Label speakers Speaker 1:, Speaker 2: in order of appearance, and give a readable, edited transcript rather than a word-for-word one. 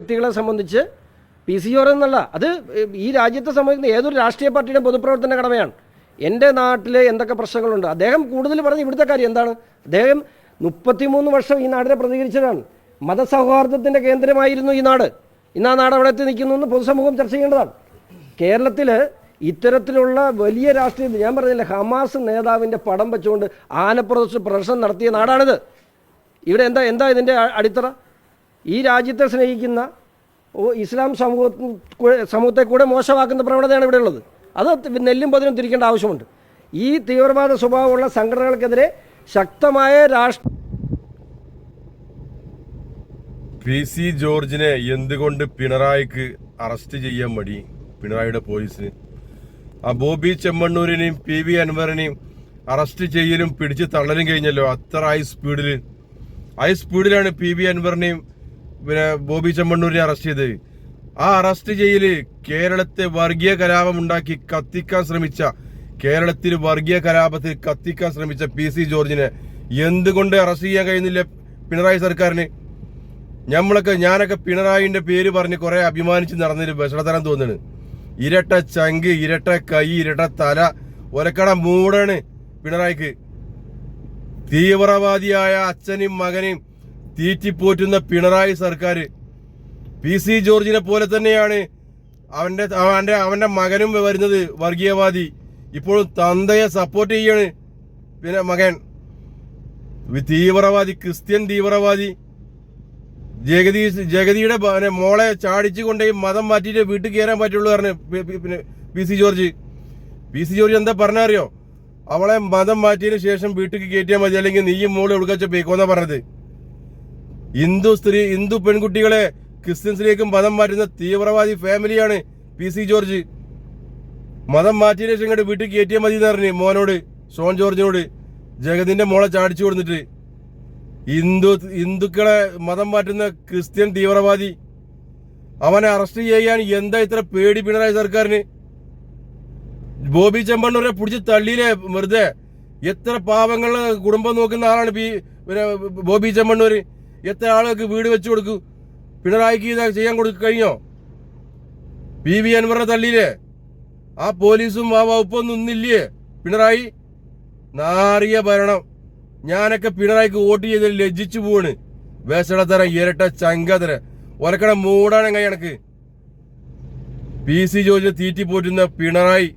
Speaker 1: വ്യക്തികളെ സംബന്ധിച്ച് PC George എന്നല്ല, അത് ഈ രാജ്യത്തെ സംബന്ധിക്കുന്ന ഏതൊരു രാഷ്ട്രീയ പാർട്ടിയുടെ പൊതുപ്രവർത്തന കടമയാണ്. എൻ്റെ നാട്ടിൽ എന്തൊക്കെ പ്രശ്നങ്ങളുണ്ട് അദ്ദേഹം കൂടുതൽ പറഞ്ഞ് ഇവിടുത്തെ കാര്യം എന്താണ്? അദ്ദേഹം 33 വർഷം ഈ നാടിനെ പ്രതികരിച്ചതാണ്. മതസൗഹാർദ്ദത്തിൻ്റെ കേന്ദ്രമായിരുന്നു ഈ നാട്. ഇന്ന് ആ നാട് അവിടെ എത്തി നിൽക്കുന്നു എന്ന് പൊതുസമൂഹം ചർച്ച ചെയ്യേണ്ടതാണ്. കേരളത്തിൽ ഇത്തരത്തിലുള്ള വലിയ രാഷ്ട്രീയ, ഞാൻ പറഞ്ഞില്ല, ഹമാസ് നേതാവിൻ്റെ പടം വെച്ചുകൊണ്ട് ആനപ്പുറത്ത് പ്രദർശനം നടത്തിയ നാടാണിത്. ഇവിടെ എന്താ ഇതിൻ്റെ അടിത്തറ? ഈ രാജ്യത്തെ സ്നേഹിക്കുന്ന ഇസ്ലാം സമൂഹത്തെ കൂടെ മോശമാക്കുന്ന പ്രവണതയാണ് ഇവിടെ ഉള്ളത്. അത് നെല്ലും പതിനും തിരിക്കേണ്ട ആവശ്യമുണ്ട്. ഈ തീവ്രവാദ സ്വഭാവമുള്ള സംഘടനകൾക്കെതിരെ ശക്തമായ
Speaker 2: PC ജോർജിനെ എന്തുകൊണ്ട് പിണറായിക്ക് അറസ്റ്റ് ചെയ്യാൻ മടി? പിണറായിയുടെ പോലീസിന് ആ ബോബി ചെമ്മണ്ണൂരിനെയും PV അൻവറിനെയും അറസ്റ്റ് ചെയ്യലും പിടിച്ച് തള്ളലും കഴിഞ്ഞല്ലോ. അത്ര ഹൈ സ്പീഡിലാണ് PV അൻവറിനെയും പിന്നെ ബോബി ചെമ്മണ്ണൂരിനെ അറസ്റ്റ് ചെയ്തത്. ആ അറസ്റ്റ് ചെയ്യല് കേരളത്തെ വർഗീയ കലാപം ഉണ്ടാക്കി കത്തിക്കാൻ ശ്രമിച്ച, കേരളത്തിൽ വർഗീയ കലാപത്തിൽ കത്തിക്കാൻ ശ്രമിച്ച PC ജോർജിനെ എന്തുകൊണ്ട് അറസ്റ്റ് ചെയ്യാൻ കഴിയുന്നില്ല പിണറായി സർക്കാരിന്? ഞാനൊക്കെ പിണറായിന്റെ പേര് പറഞ്ഞ് കുറെ അഭിമാനിച്ച് നടന്നൊരു വിഷളതരം തോന്നുന്നു. ഇരട്ട ചങ്ക്, ഇരട്ട കൈ, ഇരട്ട തല, ഒലക്കട മൂടാണ് പിണറായിക്ക്. തീവ്രവാദിയായ അച്ഛനും മകനെയും തീറ്റിപ്പോറ്റുന്ന പിണറായി സർക്കാർ PC ജോർജിനെ പോലെ തന്നെയാണ് അവന്റെ മകനും വരുന്നത് വർഗീയവാദി. ഇപ്പോഴും തന്തയെ സപ്പോർട്ട് ചെയ്യാണ് പിന്നെ മകൻ തീവ്രവാദി, ക്രിസ്ത്യൻ തീവ്രവാദി. ജഗതിയുടെ മോളെ ചാടിച്ചു കൊണ്ടേ മതം മാറ്റിയിട്ട് വീട്ടിൽ കയറാൻ പറ്റുള്ളൂ പറഞ്ഞു പിന്നെ PC ജോർജ് എന്താ പറഞ്ഞറിയോ? അവളെ മതം മാറ്റിയതിനു ശേഷം വീട്ടിൽ കയറ്റിയാൽ മതി, അല്ലെങ്കിൽ നീയും മോള് എവിടുക്കച്ച പേക്കോന്നാ പറഞ്ഞത്. ഹിന്ദു പെൺകുട്ടികളെ ക്രിസ്ത്യൻസിലേക്കും മതം മാറ്റുന്ന തീവ്രവാദി ഫാമിലിയാണ് PC ജോർജ്. മതം മാറ്റിയതിനു ശേഷം ഇങ്ങോട്ട് വീട്ടിൽ കയറ്റിയാൽ മതി എന്ന് പറഞ്ഞു മോനോട്, ഷോൺ ജോർജിനോട്. ജഗതിന്റെ മോളെ ചാടിച്ചു കൊടുത്തിട്ട് ഹിന്ദുക്കളെ മതം മാറ്റുന്ന ക്രിസ്ത്യൻ തീവ്രവാദി, അവനെ അറസ്റ്റ് ചെയ്യാൻ എന്താ ഇത്ര പേടി പിണറായി സർക്കാരിന്? ബോബി ചെമ്മണ്ണൂരെ പിടിച്ച് തള്ളിയില്ലേ വെറുതെ? എത്ര പാവങ്ങളുടെ കുടുംബം നോക്കുന്ന ആളാണ് ബോബി ചെമ്മണ്ണൂര്. എത്ര ആളുകൾക്ക് വീട് വെച്ചു കൊടുക്കൂ? പിണറായിക്ക് ഇത് ചെയ്യാൻ കഴിഞ്ഞോ? PV അൻവറിനെ തള്ളിയില്ലേ? ആ പോലീസും ആ വകുപ്പൊന്നും ഒന്നില്ലേ പിണറായി? നാറിയ ഭരണം. ഞാനൊക്കെ പിണറായിക്ക് വോട്ട് ചെയ്ത് ലജ്ജിച്ചു പോവാണ്. വേസടത്തര, ഇരട്ട ചങ്കതര, ഒലക്കട മൂടാണ് കണക്ക്. PC ജോർജിനെ തീറ്റി പോറ്റുന്ന പിണറായി